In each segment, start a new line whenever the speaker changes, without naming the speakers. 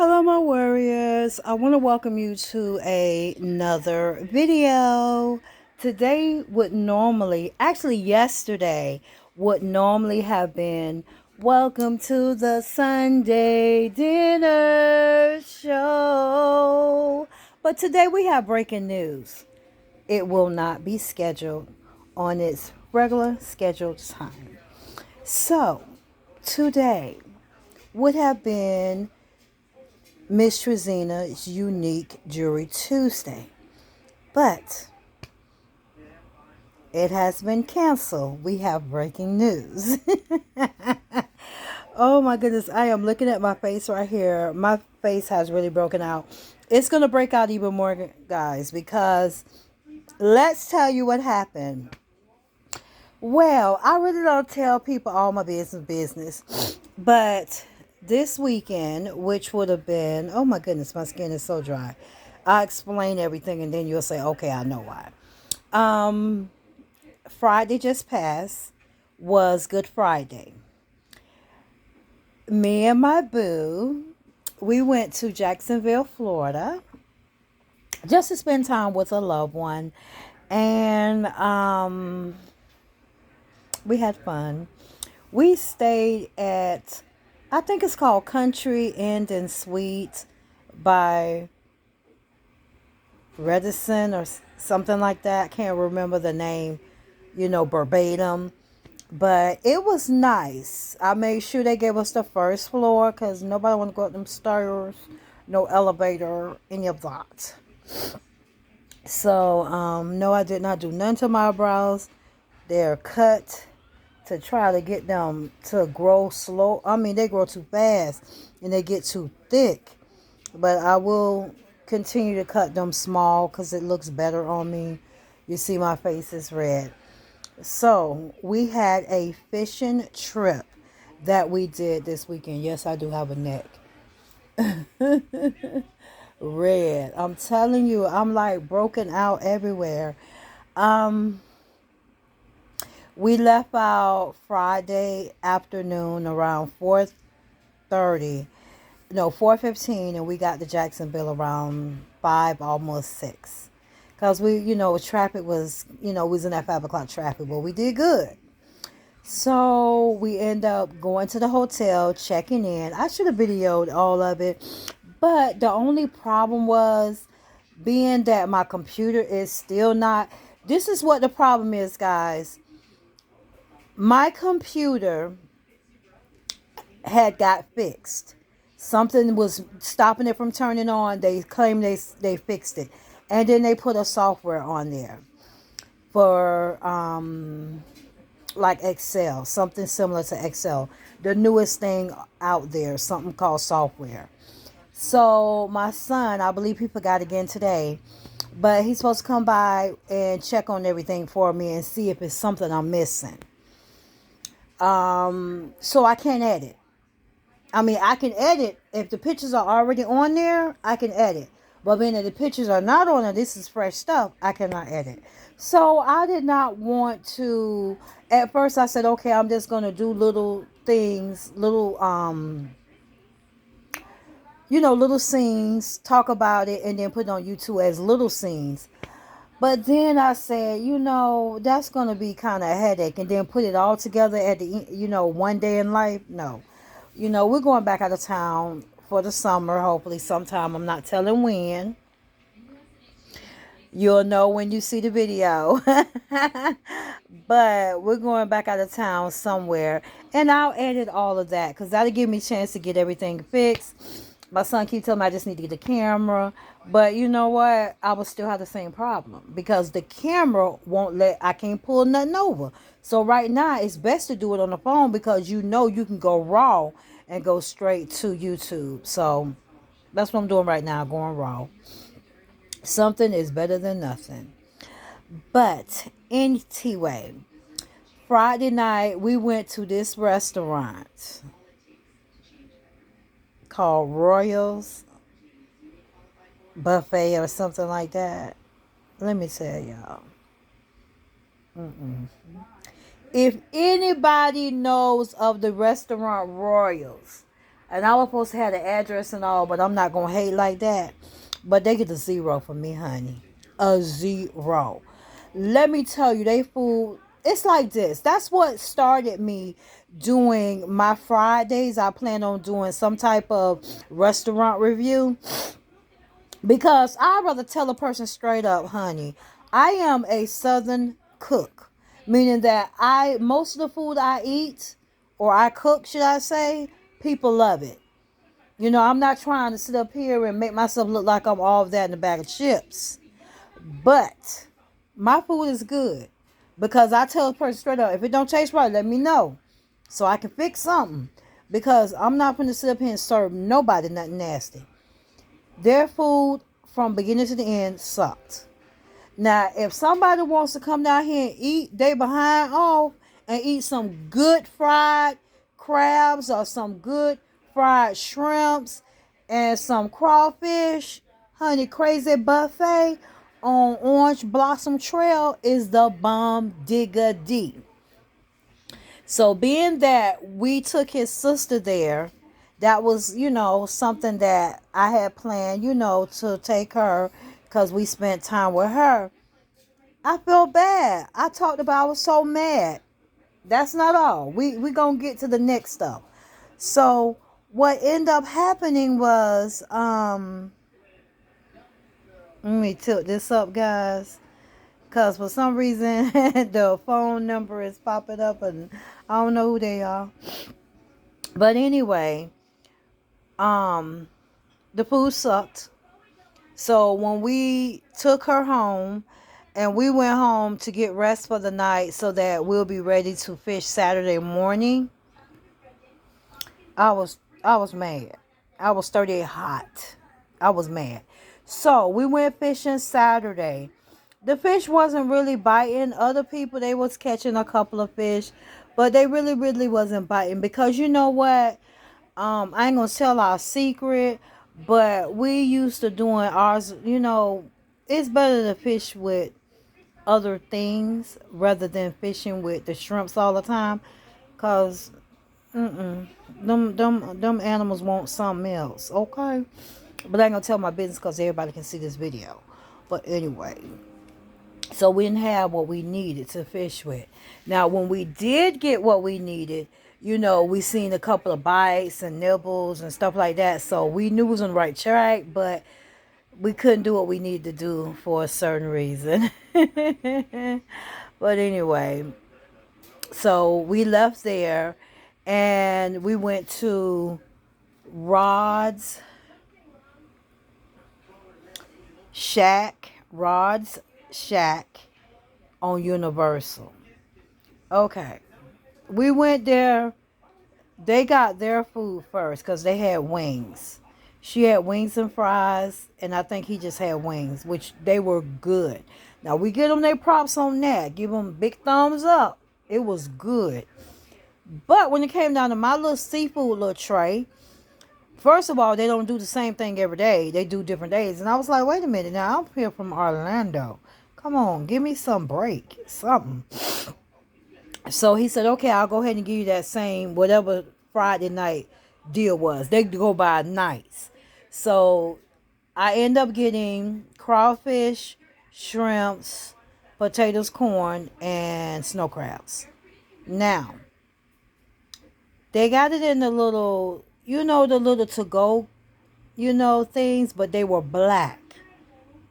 Hello, my warriors. I want to welcome you to another video. Today would normally, actually yesterday, would normally have been welcome to the Sunday dinner show. But today we have breaking news. It will not be scheduled on its regular scheduled time. So, today would have been MzTreZena's Unique Jewelry Tuesday. But it has been canceled. We have breaking news. Oh my goodness, I am looking at my face right here. My face has really broken out. It's going to break out even more, guys, because let's tell you what happened. Well, I really don't tell people all my business. But this weekend, which would have been, oh my goodness, my skin is so dry. I'll explain everything and then you'll say, okay, I know why. Friday just passed was Good Friday. Me and my boo, we went to Jacksonville, Florida, just to spend time with a loved one. And we had fun. We stayed at, I think it's called Country Inn and Suite by Redison or something like that. I can't remember the name, verbatim. But it was nice. I made sure they gave us the first floor because nobody want to go up them stairs, no elevator, any of that. So, no, I did not do none to my brows. They're cut to try to get them to grow slow. I mean, they grow too fast and they get too thick. But I will continue to cut them small because it looks better on me. You see my face is red. So we had a fishing trip that we did this weekend. Yes, I do have a neck. Red. I'm telling you, I'm like broken out everywhere. We left out Friday afternoon around 4:30. No, 4:15, and we got to Jacksonville around 5, almost 6. Because traffic was, we was in that 5 o'clock traffic, but we did good. So we end up going to the hotel, checking in. I should have videoed all of it. But the only problem was being that my computer is still not. This is what the problem is, guys. My computer had got fixed. Something was stopping it from turning on. They claimed they fixed it. And then they put a software on there for like Excel, something similar to Excel. The newest thing out there, something called software. So my son, I believe he forgot again today, but he's supposed to come by and check on everything for me and see if it's something I'm missing. So I can't edit. I mean, I can edit. If the pictures are already on there, I can edit. But when the pictures are not on there, this is fresh stuff, I cannot edit. So I did not want to, at first I said, okay, I'm just going to do little things, little scenes, talk about it, and then put it on YouTube as little scenes. But then I said, that's going to be kind of a headache. And then put it all together at the, one day in life. No. We're going back out of town for the summer, hopefully sometime. I'm not telling when. You'll know when you see the video. But we're going back out of town somewhere. And I'll edit all of that because that'll give me a chance to get everything fixed. My son keeps telling me I just need to get the camera. But you know what? I will still have the same problem. Because the camera I can't pull nothing over. So right now, it's best to do it on the phone because you can go raw and go straight to YouTube. So that's what I'm doing right now, going raw. Something is better than nothing. But anyway, Friday night, we went to this restaurant called Royals Buffet or something like that. Let me tell y'all. If anybody knows of the restaurant Royals, And I was supposed to have the address and all, but I'm not going to hate like that. But they get a 0 from me, honey. A 0. Let me tell you, they food, it's like this. That's what started me doing my Fridays. I plan on doing some type of restaurant review. Because I'd rather tell a person straight up, honey, I am a Southern cook. Meaning that most of the food I eat, or I cook, should I say, people love it. You know, I'm not trying to sit up here and make myself look like I'm all of that in a bag of chips. But my food is good. Because I tell a person straight up, if it don't taste right, let me know. So I can fix something. Because I'm not going to sit up here and serve nobody nothing nasty. Their food from beginning to the end sucked. Now, if somebody wants to come down here and eat, they behind off and eat some good fried crabs or some good fried shrimps and some crawfish, honey, Crazy Buffet on Orange Blossom Trail is the bomb digga D. So being that we took his sister there, that was, something that I had planned, to take her because we spent time with her. I felt bad. I talked about I was so mad. That's not all. We gonna get to the next stuff. So what ended up happening was, let me tilt this up, guys, because for some reason the phone number is popping up and I don't know who they are. But anyway, the food sucked. So when we took her home and we went home to get rest for the night so that we'll be ready to fish Saturday morning, I was mad. I was 38 hot. I was mad. So we went fishing Saturday. The fish wasn't really biting. Other people, they was catching a couple of fish, but they really, really wasn't biting because you know what? I ain't gonna tell our secret, but we used to doing ours, it's better to fish with other things rather than fishing with the shrimps all the time. Cause them animals want something else, okay? But I ain't gonna tell my business because everybody can see this video. But anyway, so we didn't have what we needed to fish with. Now, when we did get what we needed, we seen a couple of bites and nibbles and stuff like that. So we knew we was on the right track, but we couldn't do what we needed to do for a certain reason. But anyway, so we left there and we went to Rod's Shack on Universal. Okay. We went there. They got their food first because they had wings. She had wings and fries, and I think he just had wings, which they were good. Now, we give them their props on that. Give them big thumbs up. It was good. But when it came down to my little seafood little tray, first of all, they don't do the same thing every day. They do different days. And I was like, wait a minute. Now, I'm here from Orlando. Come on, give me some break. Something. So he said, okay, I'll go ahead and give you that same whatever Friday night deal was. They go by nights. So I end up getting crawfish, shrimps, potatoes, corn, and snow crabs. Now, they got it in the little, the little to-go, things, but they were black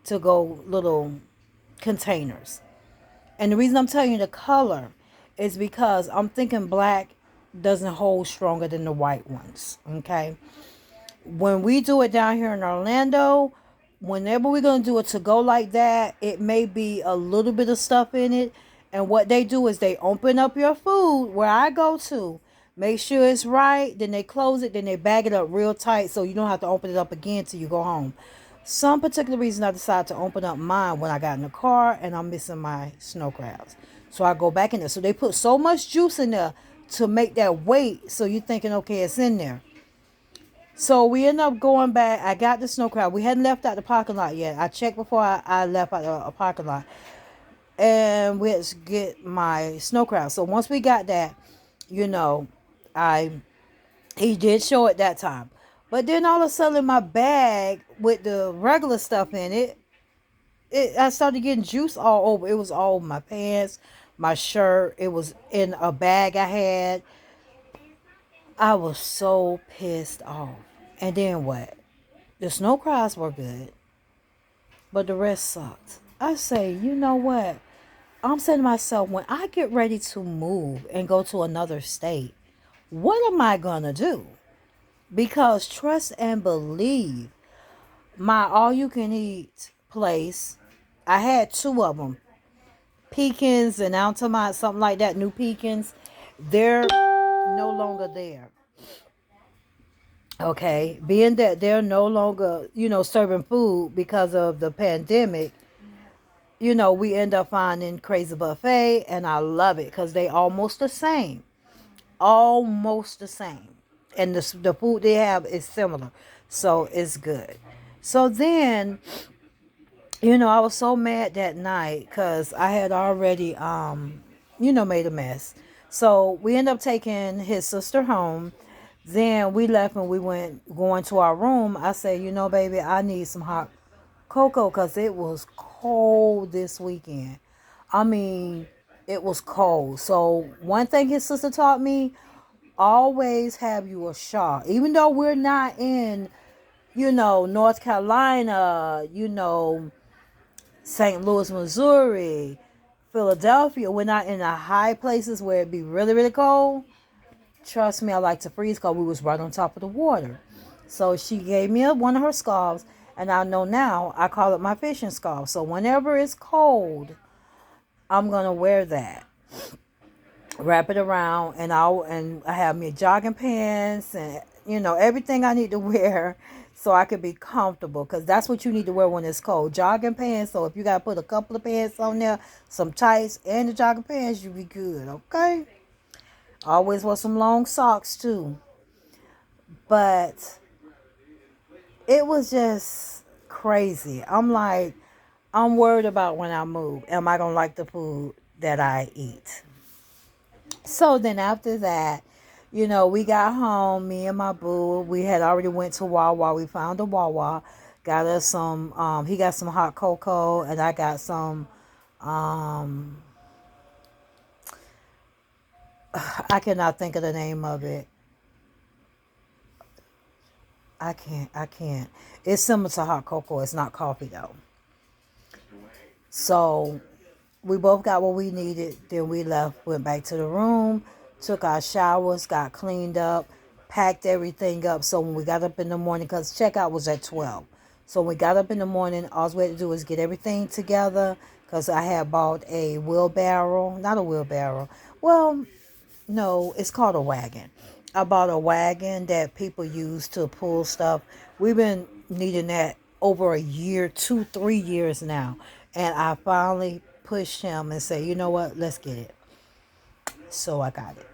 to-go little containers. And the reason I'm telling you the color is because I'm thinking black doesn't hold stronger than the white ones, okay? When we do it down here in Orlando, whenever we're going to do it to go like that, it may be a little bit of stuff in it. And what they do is they open up your food where I go to, make sure it's right, then they close it, then they bag it up real tight so you don't have to open it up again till you go home. Some particular reason I decided to open up mine when I got in the car and I'm missing my snow crabs. So I go back in there. So they put so much juice in there to make that weight. So you're thinking, okay, it's in there. So we end up going back. I got the snow crab. We hadn't left out the parking lot yet. I checked before I left out the parking lot. And we had to get my snow crab. So once we got that, I He did show it that time. But then all of a sudden my bag with the regular stuff in it, I started getting juice all over. It was all over my pants, my shirt. It was in a bag I had. I was so pissed off. And then what? The snow crabs were good, but the rest sucked. I say, you know what? I'm saying to myself, when I get ready to move and go to another state, what am I going to do? Because trust and believe, my all you can eat place, I had two of them, Pekins and Altamont, something like that, New Pekins. They're no longer there. Okay, being that they're no longer, serving food because of the pandemic, we end up finding Crazy Buffet, and I love it because they almost the same, almost the same, and the food they have is similar, so it's good. So then, I was so mad that night because I had already, made a mess. So we ended up taking his sister home. Then we left and we went going to our room. I said, baby, I need some hot cocoa because it was cold this weekend. I mean, it was cold. So one thing his sister taught me, always have you a shawl. Even though we're not in, North Carolina, St. Louis, Missouri, Philadelphia, we're not in the high places where it'd be really, really cold. Trust me, I like to freeze because we was right on top of the water. So she gave me one of her scarves, and I know now I call it my fishing scarf. So whenever it's cold, I'm gonna wear that. Wrap it around, and I have me jogging pants and everything I need to wear so I can be comfortable, because that's what you need to wear when it's cold, jogging pants. So if you gotta put a couple of pants on there, some tights and the jogging pants, you'll be good. Okay, always wear some long socks too. But it was just crazy. I'm worried about when I move, am I gonna like the food that I eat? So then after that, we got home, me and my boo. We had already went to Wawa. We found a Wawa. Got us some, he got some hot cocoa, and I got some, I cannot think of the name of it. I can't. It's similar to hot cocoa. It's not coffee though. So we both got what we needed. Then we left, went back to the room, took our showers, got cleaned up, packed everything up. So when we got up in the morning, because checkout was at 12. So when we got up in the morning, all we had to do was get everything together, because I had bought a wheelbarrow. Not a wheelbarrow. Well, no, it's called a wagon. I bought a wagon that people use to pull stuff. We've been needing that over a year, 2, 3 years now. And I finally pushed him and said, you know what, let's get it. So I got it.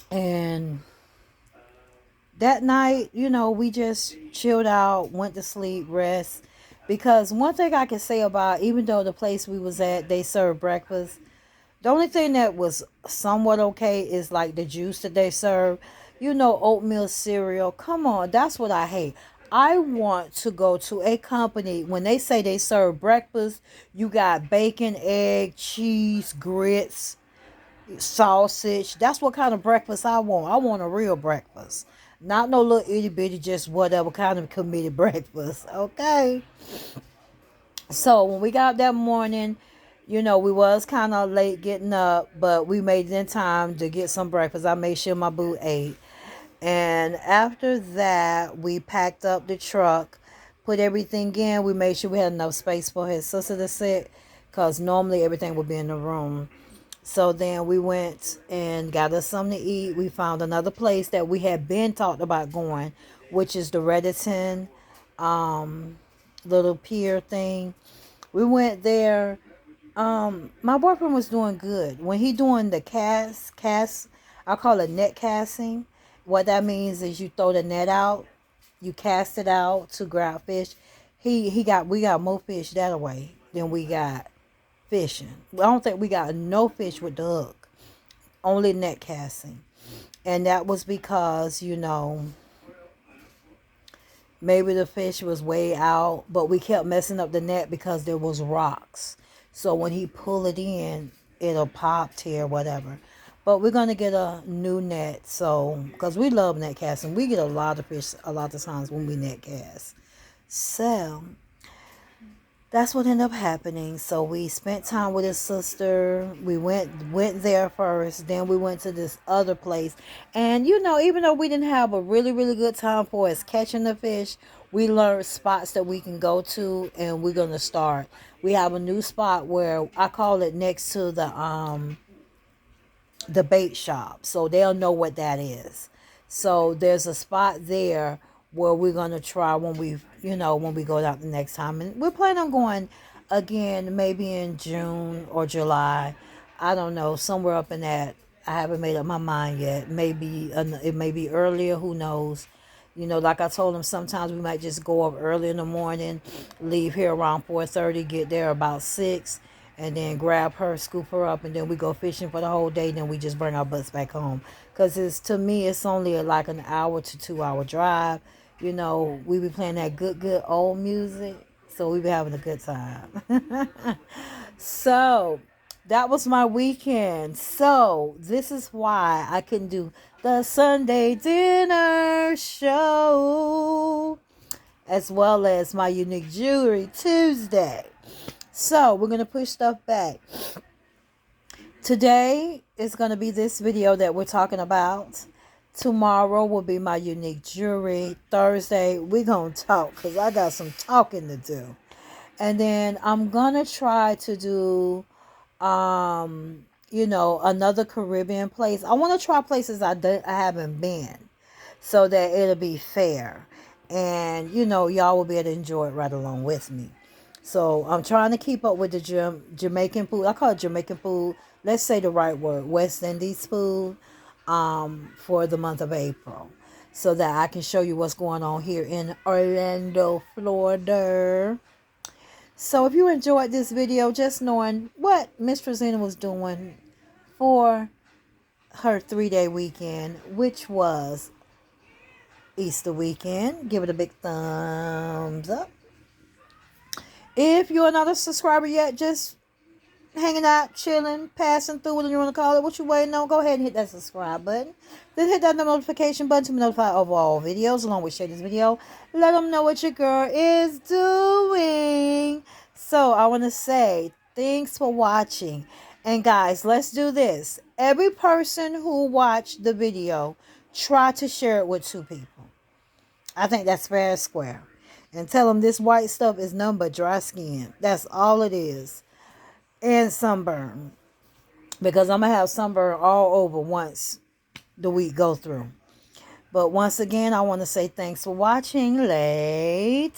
And that night, we just chilled out, went to sleep, rest. Because one thing I can say about, even though the place we was at, they served breakfast, the only thing that was somewhat okay is like the juice that they serve. Oatmeal cereal. Come on, that's what I hate. I want to go to a company when they say they serve breakfast. You got bacon, egg, cheese, grits, sausage. That's what kind of breakfast I want. I want a real breakfast. Not no little itty bitty, just whatever kind of committee breakfast. Okay. So when we got up that morning, we was kind of late getting up, but we made it in time to get some breakfast. I made sure my boo ate. And after that, we packed up the truck, put everything in. We made sure we had enough space for his sister to sit, because normally everything would be in the room. So then we went and got us something to eat. We found another place that we had been talked about going, which is the Redditon little pier thing. We went there. My boyfriend was doing good. When he doing the cast, I call it net casting. What that means is you throw the net out, you cast it out to grab fish. We got more fish that way than we got fishing. I don't think we got no fish with the hook. Only net casting. And that was because, maybe the fish was way out, but we kept messing up the net because there was rocks. So when he pull it in, it'll pop, tear, whatever. But we're going to get a new net. So, because we love net casting. We get a lot of fish a lot of times when we net cast. So, that's what ended up happening. So we spent time with his sister. We went there first. Then we went to this other place. And even though we didn't have a really, really good time for us catching the fish, we learned spots that we can go to, and we're gonna start. We have a new spot where I call it next to the bait shop, so they'll know what that is. So there's a spot there where we're going to try when we go out the next time, and we're planning on going again maybe in June or July. I don't know, somewhere up in that. I haven't made up my mind yet. Maybe it may be earlier, who knows. Like I told them, sometimes we might just go up early in the morning, leave here around 4:30, get there about 6, and then grab her, scoop her up, and then we go fishing for the whole day. Then we just bring our butts back home. Because to me, it's only like an hour to 2 hour drive. We be playing that good old music. So we be having a good time. So that was my weekend. So this is why I couldn't do the Sunday dinner show, as well as my unique jewelry Tuesday. So we're going to push stuff back. Today is going to be this video that we're talking about. Tomorrow will be my unique jewelry. Thursday, we're going to talk because I got some talking to do. And then I'm going to try to do, another Caribbean place. I want to try places I haven't been, so that it'll be fair. And, y'all will be able to enjoy it right along with me. So I'm trying to keep up with the Jamaican food. I call it Jamaican food. Let's say the right word, West Indies food, for the month of April, so that I can show you what's going on here in Orlando, Florida. So if you enjoyed this video, just knowing what MzTreZena was doing for her 3-day weekend, which was Easter weekend, give it a big thumbs up. If you're not a subscriber yet, just hanging out, chilling, passing through, whatever you want to call it, what you waiting on, go ahead and hit that subscribe button. Then hit that notification button to be notified of all videos, along with share this video. Let them know what your girl is doing. So I want to say thanks for watching. And guys, let's do this. Every person who watched the video, try to share it with 2 people. I think that's fair and square. And tell them this white stuff is nothing but dry skin. That's all it is. And sunburn. Because I'm going to have sunburn all over once the week go through. But once again, I want to say thanks for watching. Later.